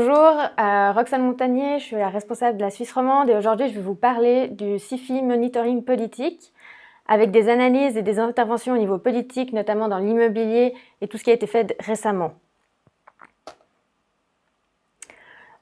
Bonjour, Roxane Montagnier, je suis la responsable de la Suisse romande et aujourd'hui je vais vous parler du SIFI Monitoring Politique avec des analyses et des interventions au niveau politique, notamment dans l'immobilier et tout ce qui a été fait récemment.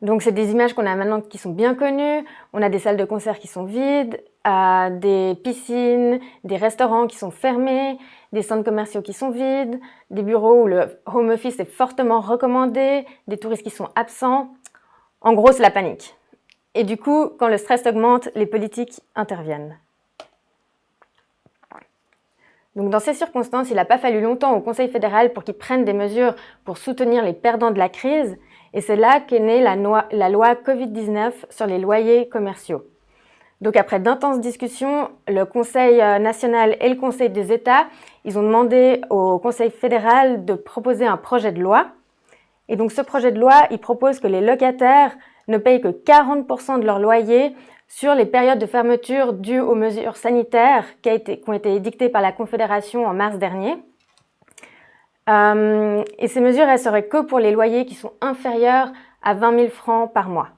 Donc c'est des images qu'on a maintenant qui sont bien connues, on a des salles de concert qui sont vides, des piscines, des restaurants qui sont fermés, des centres commerciaux qui sont vides, des bureaux où le home office est fortement recommandé, des touristes qui sont absents. En gros, c'est la panique. Et du coup, quand le stress augmente, les politiques interviennent. Donc dans ces circonstances, il n'a pas fallu longtemps au Conseil fédéral pour qu'il prenne des mesures pour soutenir les perdants de la crise. Et c'est là qu'est née la loi Covid-19 sur les loyers commerciaux. Donc après d'intenses discussions, le Conseil national et le Conseil des États, ils ont demandé au Conseil fédéral de proposer un projet de loi. Et donc ce projet de loi, il propose que les locataires ne payent que 40% de leur loyer sur les périodes de fermeture dues aux mesures sanitaires qui ont été édictées par la Confédération en mars dernier. Et ces mesures, elles seraient que pour les loyers qui sont inférieurs à 20 000 francs par mois.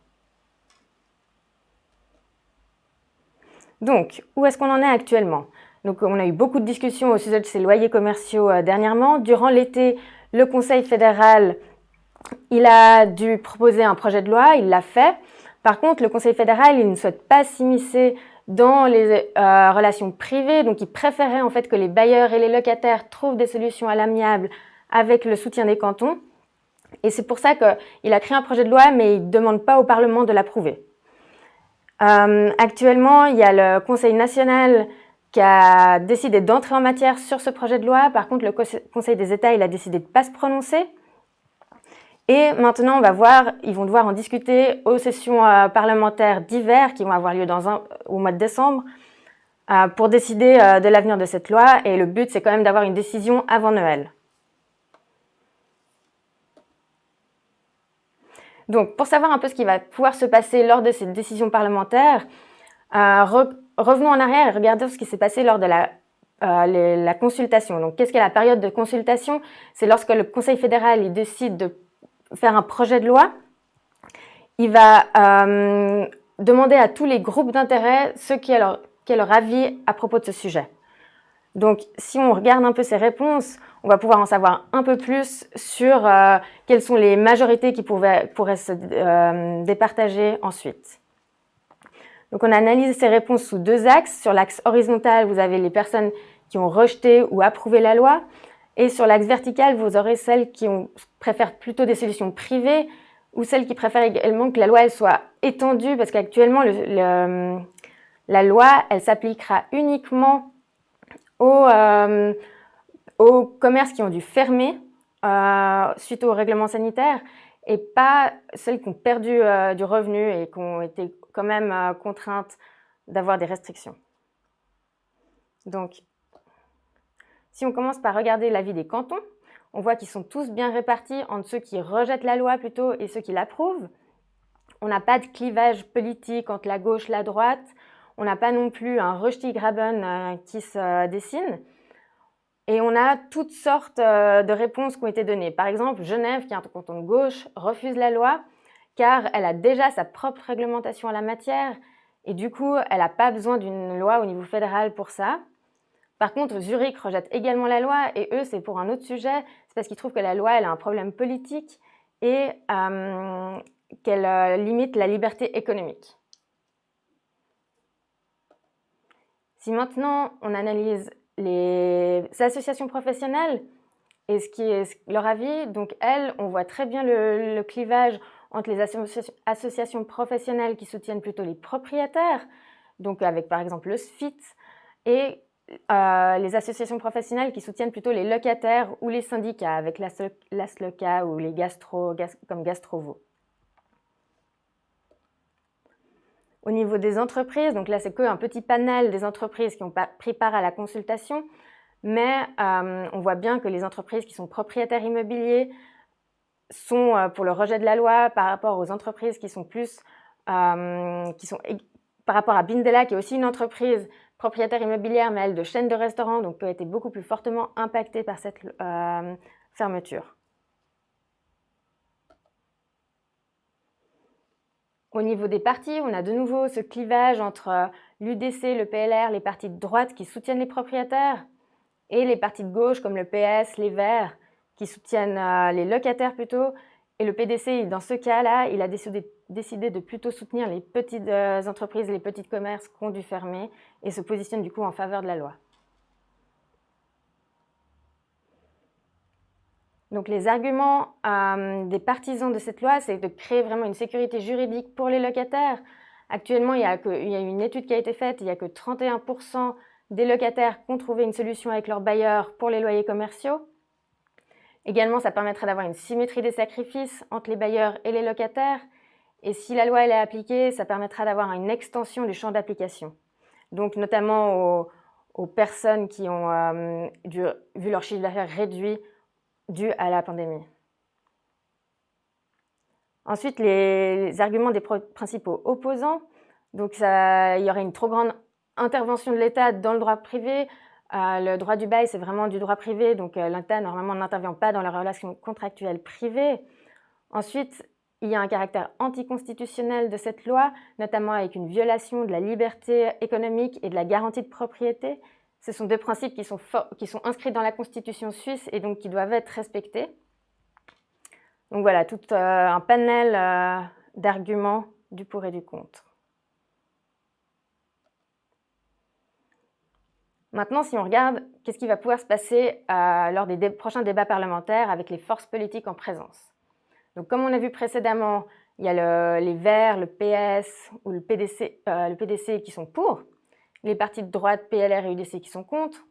Donc, où est-ce qu'on en est actuellement? Donc, on a eu beaucoup de discussions au sujet de ces loyers commerciaux dernièrement. Durant l'été, le Conseil fédéral, il a dû proposer un projet de loi, il l'a fait. Par contre, le Conseil fédéral, il ne souhaite pas s'immiscer dans les relations privées, donc il préférait en fait que les bailleurs et les locataires trouvent des solutions à l'amiable avec le soutien des cantons. Et c'est pour ça qu'il a créé un projet de loi, mais il ne demande pas au Parlement de l'approuver. Actuellement, il y a le Conseil national qui a décidé d'entrer en matière sur ce projet de loi. Par contre, le Conseil des États, il a décidé de ne pas se prononcer. Et maintenant, on va voir, ils vont devoir en discuter aux sessions parlementaires d'hiver qui vont avoir lieu au mois de décembre pour décider de l'avenir de cette loi. Et le but, c'est quand même d'avoir une décision avant Noël. Donc, pour savoir un peu ce qui va pouvoir se passer lors de cette décision parlementaire, revenons en arrière et regardons ce qui s'est passé lors de la consultation. Donc, qu'est-ce qu'est la période de consultation? C'est lorsque le Conseil fédéral il décide de faire un projet de loi. Il va demander à tous les groupes d'intérêt quel est leur avis à propos de ce sujet. Donc, si on regarde un peu ces réponses, on va pouvoir en savoir un peu plus sur quelles sont les majorités qui pourraient se départager ensuite. Donc, on analyse ces réponses sous deux axes. Sur l'axe horizontal, vous avez les personnes qui ont rejeté ou approuvé la loi. Et sur l'axe vertical, vous aurez celles qui préfèrent plutôt des solutions privées ou celles qui préfèrent également que la loi elle soit étendue parce qu'actuellement, la loi, elle s'appliquera uniquement aux commerces qui ont dû fermer suite au règlement sanitaire et pas celles qui ont perdu du revenu et qui ont été quand même contraintes d'avoir des restrictions. Donc, si on commence par regarder l'avis des cantons, on voit qu'ils sont tous bien répartis entre ceux qui rejettent la loi plutôt et ceux qui l'approuvent. On n'a pas de clivage politique entre la gauche et la droite. On n'a pas non plus un Rösti-Graben qui se dessine. Et on a toutes sortes de réponses qui ont été données. Par exemple, Genève, qui est un canton de gauche, refuse la loi car elle a déjà sa propre réglementation en la matière et du coup, elle n'a pas besoin d'une loi au niveau fédéral pour ça. Par contre, Zurich rejette également la loi et eux, c'est pour un autre sujet. C'est parce qu'ils trouvent que la loi, elle a un problème politique et qu'elle limite la liberté économique. Si maintenant, on analyse les associations professionnelles et ce qui est leur avis, donc elles, on voit très bien le clivage entre les associations professionnelles qui soutiennent plutôt les propriétaires, donc avec par exemple le SFIT, et les associations professionnelles qui soutiennent plutôt les locataires ou les syndicats avec l'ASLOCA ou les comme Gastrovo. Au niveau des entreprises, donc là c'est qu'un petit panel des entreprises qui ont pris part à la consultation, mais on voit bien que les entreprises qui sont propriétaires immobiliers sont pour le rejet de la loi par rapport aux entreprises qui sont plus, par rapport à Bindela qui est aussi une entreprise propriétaire immobilière, mais elle de chaîne de restaurants, donc qui a été beaucoup plus fortement impactée par cette fermeture. Au niveau des partis, on a de nouveau ce clivage entre l'UDC, le PLR, les partis de droite qui soutiennent les propriétaires et les partis de gauche comme le PS, les Verts, qui soutiennent les locataires plutôt. Et le PDC, dans ce cas-là, il a décidé de plutôt soutenir les petites entreprises, les petits commerces qui ont dû fermer et se positionne du coup en faveur de la loi. Donc les arguments des partisans de cette loi, c'est de créer vraiment une sécurité juridique pour les locataires. Actuellement, il y a une étude qui a été faite, il n'y a que 31% des locataires qui ont trouvé une solution avec leur bailleur pour les loyers commerciaux. Également, ça permettrait d'avoir une symétrie des sacrifices entre les bailleurs et les locataires. Et si la loi elle est appliquée, ça permettra d'avoir une extension du champ d'application. Donc notamment aux personnes qui ont vu leur chiffre d'affaires réduit dû à la pandémie. Ensuite, les arguments des principaux opposants. Donc il y aurait une trop grande intervention de l'État dans le droit privé. Le droit du bail, c'est vraiment du droit privé, donc l'État, normalement, n'intervient pas dans les relations contractuelles privées. Ensuite, il y a un caractère anticonstitutionnel de cette loi, notamment avec une violation de la liberté économique et de la garantie de propriété. Ce sont deux principes qui sont inscrits dans la Constitution suisse et donc qui doivent être respectés. Donc voilà, tout un panel d'arguments du pour et du contre. Maintenant, si on regarde, qu'est-ce qui va pouvoir se passer lors des prochains débats parlementaires avec les forces politiques en présence. Donc, comme on a vu précédemment, il y a les Verts, le PS ou le PDC qui sont pour, les partis de droite, PLR et UDC qui sont contre.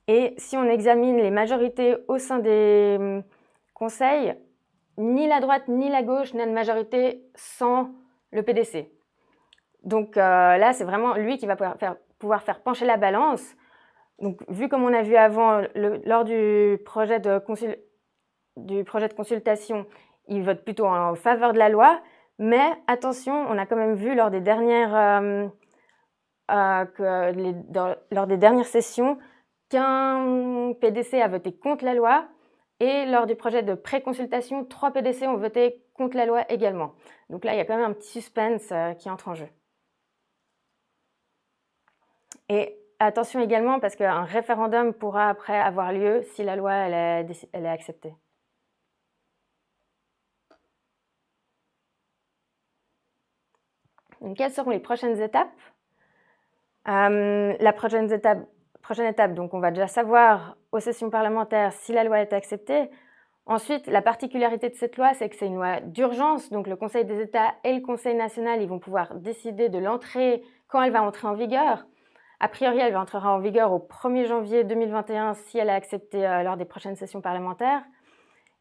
Et si on examine les majorités au sein des conseils, ni la droite ni la gauche n'a de majorité sans le PDC. Donc là, c'est vraiment lui qui va pouvoir faire pencher la balance. Donc, vu comme on a vu avant, lors du projet de consultation, il vote plutôt en faveur de la loi. Mais attention, on a quand même vu lors des dernières, lors des dernières sessions qu'un PDC a voté contre la loi. Et lors du projet de pré-consultation, 3 PDC ont voté contre la loi également. Donc là, il y a quand même un petit suspense qui entre en jeu. Et attention également parce qu'un référendum pourra après avoir lieu si la loi elle est acceptée. Donc, quelles seront les prochaines étapes? La prochaine étape, donc on va déjà savoir aux sessions parlementaires si la loi est acceptée. Ensuite, la particularité de cette loi, c'est que c'est une loi d'urgence. Donc le Conseil des États et le Conseil national, ils vont pouvoir décider de l'entrée quand elle va entrer en vigueur. A priori, elle entrera en vigueur au 1er janvier 2021 si elle est acceptée lors des prochaines sessions parlementaires.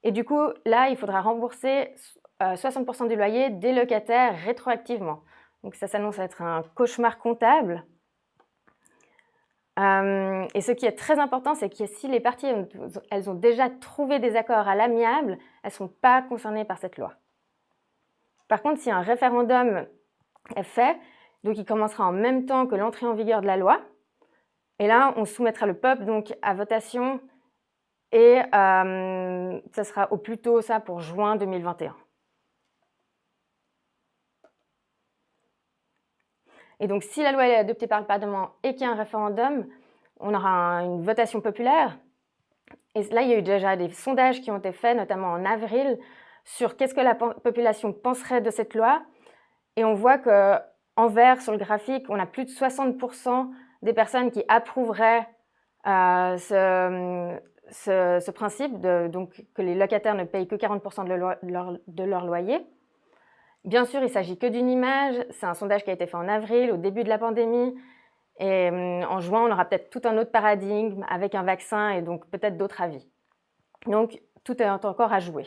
Et du coup, là, il faudra rembourser 60% du loyer des locataires rétroactivement. Donc ça s'annonce être un cauchemar comptable. Et ce qui est très important, c'est que si les parties elles ont déjà trouvé des accords à l'amiable, elles ne sont pas concernées par cette loi. Par contre, si un référendum est fait, donc il commencera en même temps que l'entrée en vigueur de la loi, et là, on soumettra le peuple donc à votation, et ça sera au plus tôt ça pour juin 2021. Et donc, si la loi est adoptée par le Parlement et qu'il y a un référendum, on aura une votation populaire. Et là, il y a eu déjà des sondages qui ont été faits, notamment en avril, sur qu'est-ce que la population penserait de cette loi. Et on voit qu'en vert, sur le graphique, on a plus de 60% des personnes qui approuveraient ce principe, donc que les locataires ne payent que 40% de leur loyer. Bien sûr, il ne s'agit que d'une image. C'est un sondage qui a été fait en avril, au début de la pandémie. Et en juin, on aura peut-être tout un autre paradigme avec un vaccin et donc peut-être d'autres avis. Donc, tout est encore à jouer.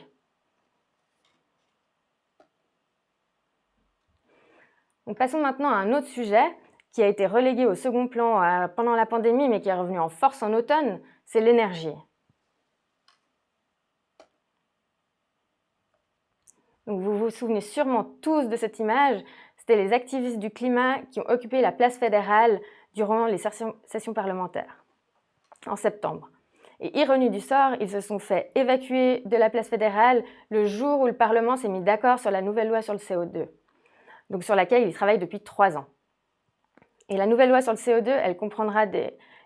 Donc, passons maintenant à un autre sujet qui a été relégué au second plan pendant la pandémie, mais qui est revenu en force en automne, c'est l'énergie. Donc, vous vous souvenez sûrement tous de cette image. C'était les activistes du climat qui ont occupé la place fédérale durant les sessions parlementaires en septembre. Et ironie du sort, ils se sont fait évacuer de la place fédérale le jour où le Parlement s'est mis d'accord sur la nouvelle loi sur le CO2. donc sur laquelle il travaille depuis 3 ans. Et la nouvelle loi sur le CO2, elle comprendra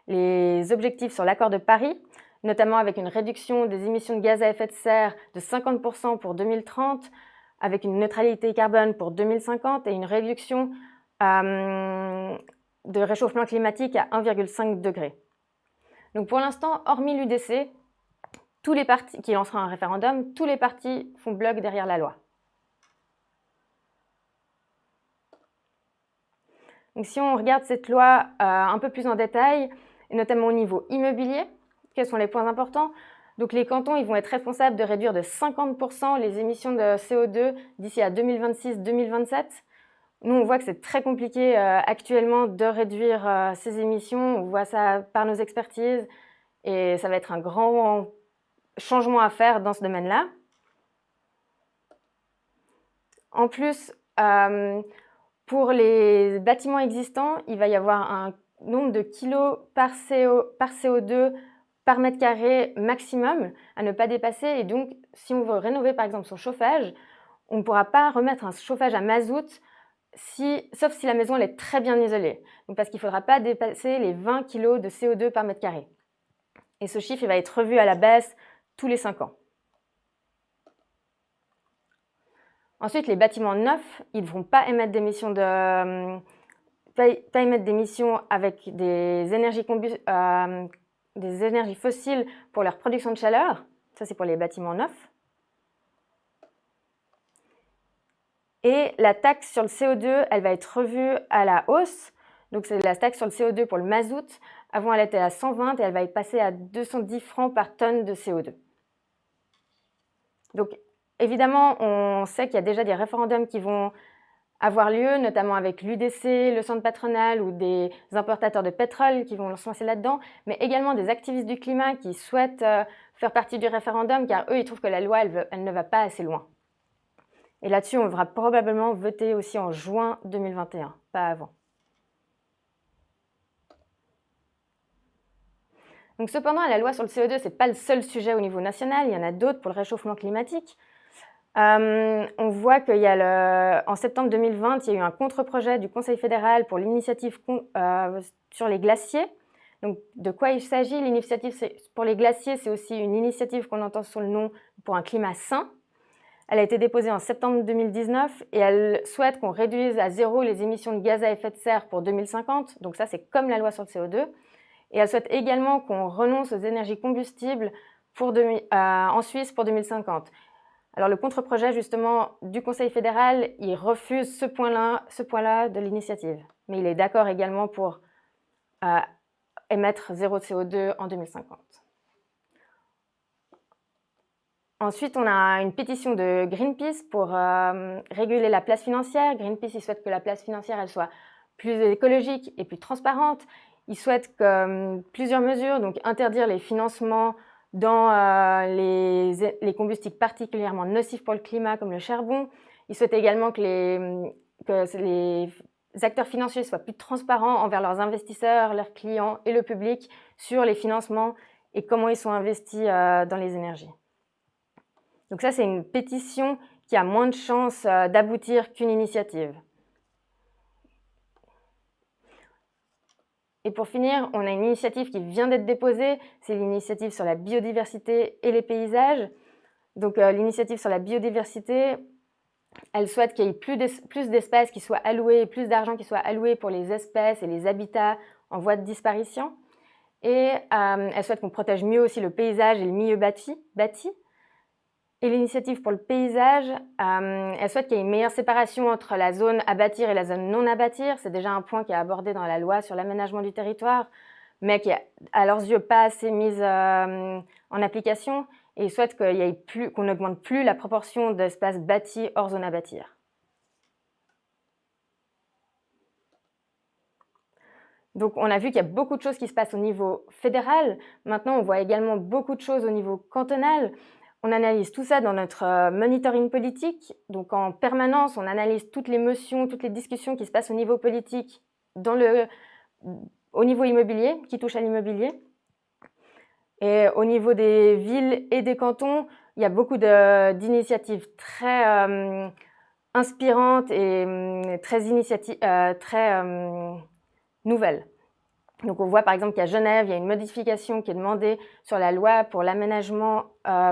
les objectifs sur l'accord de Paris, notamment avec une réduction des émissions de gaz à effet de serre de 50% pour 2030, avec une neutralité carbone pour 2050 et une réduction de réchauffement climatique à 1,5 degré. Donc pour l'instant, hormis l'UDC, tous les partis qui lancera un référendum, tous les partis font bloc derrière la loi. Donc si on regarde cette loi un peu plus en détail, et notamment au niveau immobilier, quels sont les points importants? Donc les cantons ils vont être responsables de réduire de 50% les émissions de CO2 d'ici à 2026-2027. Nous, on voit que c'est très compliqué actuellement de réduire ces émissions. On voit ça par nos expertises et ça va être un grand changement à faire dans ce domaine-là. En plus, pour les bâtiments existants, il va y avoir un nombre de kilos par CO2 par mètre carré maximum à ne pas dépasser. Et donc, si on veut rénover par exemple son chauffage, on ne pourra pas remettre un chauffage à mazout sauf si la maison elle est très bien isolée. Donc, parce qu'il ne faudra pas dépasser les 20 kg de CO2 par mètre carré. Et ce chiffre il va être revu à la baisse tous les 5 ans. Ensuite, les bâtiments neufs, ils ne vont pas émettre d'émissions avec des énergies fossiles pour leur production de chaleur. Ça, c'est pour les bâtiments neufs. Et la taxe sur le CO2, elle va être revue à la hausse. Donc, c'est la taxe sur le CO2 pour le mazout. Avant, elle était à 120 et elle va être passée à 210 francs par tonne de CO2. Donc, évidemment, on sait qu'il y a déjà des référendums qui vont avoir lieu, notamment avec l'UDC, le centre patronal ou des importateurs de pétrole qui vont se lancer là-dedans, mais également des activistes du climat qui souhaitent faire partie du référendum car eux, ils trouvent que la loi, elle ne va pas assez loin. Et là-dessus, on va probablement voter aussi en juin 2021, pas avant. Donc cependant, la loi sur le CO2, ce n'est pas le seul sujet au niveau national, il y en a d'autres pour le réchauffement climatique. On voit qu'il y a en septembre 2020, il y a eu un contre-projet du Conseil fédéral pour l'initiative sur les glaciers. Donc, de quoi il s'agit? L'initiative pour les glaciers, c'est aussi une initiative qu'on entend sous le nom pour un climat sain. Elle a été déposée en septembre 2019 et elle souhaite qu'on réduise à zéro les émissions de gaz à effet de serre pour 2050. Donc ça, c'est comme la loi sur le CO2. Et elle souhaite également qu'on renonce aux énergies combustibles en Suisse pour 2050. Alors le contre-projet justement du Conseil fédéral, il refuse ce point-là de l'initiative. Mais il est d'accord également pour émettre zéro CO2 en 2050. Ensuite, on a une pétition de Greenpeace pour réguler la place financière. Greenpeace, il souhaite que la place financière elle soit plus écologique et plus transparente. Il souhaite plusieurs mesures, donc interdire les financements dans les combustibles particulièrement nocifs pour le climat, comme le charbon. Il souhaite également que les acteurs financiers soient plus transparents envers leurs investisseurs, leurs clients et le public sur les financements et comment ils sont investis dans les énergies. Donc ça, c'est une pétition qui a moins de chances d'aboutir qu'une initiative. Et pour finir, on a une initiative qui vient d'être déposée, c'est l'initiative sur la biodiversité et les paysages. Donc l'initiative sur la biodiversité, elle souhaite qu'il y ait plus d'espèces qui soient allouées, plus d'argent qui soit alloué pour les espèces et les habitats en voie de disparition. Et elle souhaite qu'on protège mieux aussi le paysage et le milieu bâti. Et l'initiative pour le paysage, elle souhaite qu'il y ait une meilleure séparation entre la zone à bâtir et la zone non à bâtir. C'est déjà un point qui est abordé dans la loi sur l'aménagement du territoire, mais qui est à leurs yeux pas assez mise en application. Et ils souhaitent qu'on n'augmente plus la proportion d'espaces bâtis hors zone à bâtir. Donc on a vu qu'il y a beaucoup de choses qui se passent au niveau fédéral. Maintenant, on voit également beaucoup de choses au niveau cantonal. On analyse tout ça dans notre monitoring politique. Donc en permanence, on analyse toutes les motions, toutes les discussions qui se passent au niveau politique, au niveau immobilier, qui touchent à l'immobilier. Et au niveau des villes et des cantons, il y a beaucoup d'initiatives très inspirantes et très nouvelles. Donc on voit par exemple qu'à Genève, il y a une modification qui est demandée sur la loi pour l'aménagement,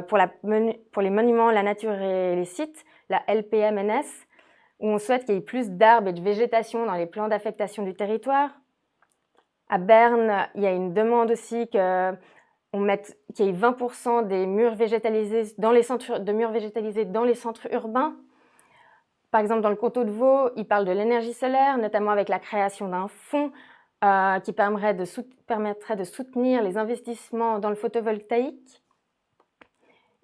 pour les monuments, la nature et les sites, la LPMNS, où on souhaite qu'il y ait plus d'arbres et de végétation dans les plans d'affectation du territoire. À Berne, il y a une demande aussi qu'il y ait 20% des murs végétalisés dans les centres urbains. Par exemple, dans le Comté de Vaud, ils parlent de l'énergie solaire, notamment avec la création d'un fonds qui permettrait de soutenir les investissements dans le photovoltaïque.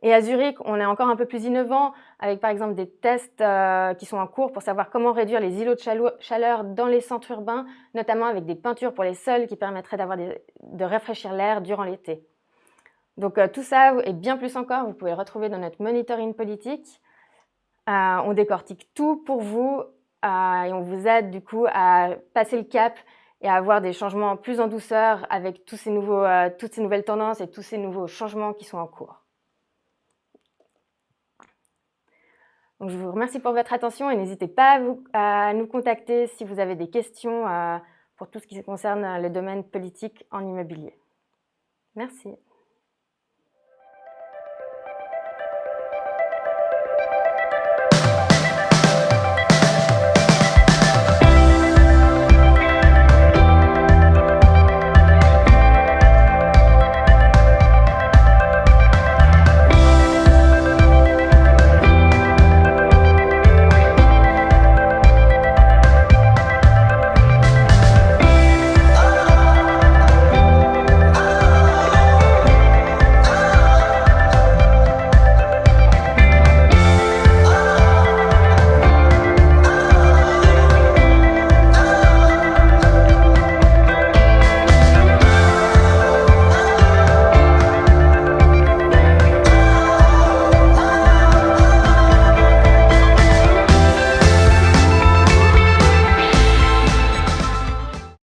Et à Zurich, on est encore un peu plus innovant avec par exemple des tests qui sont en cours pour savoir comment réduire les îlots de chaleur dans les centres urbains, notamment avec des peintures pour les sols qui permettraient de rafraîchir l'air durant l'été. Donc tout ça et bien plus encore, vous pouvez le retrouver dans notre monitoring politique. On décortique tout pour vous et on vous aide du coup à passer le cap et à avoir des changements plus en douceur avec toutes ces nouvelles tendances et tous ces nouveaux changements qui sont en cours. Donc, je vous remercie pour votre attention et n'hésitez pas à nous contacter si vous avez des questions pour tout ce qui concerne le domaine politique en immobilier. Merci.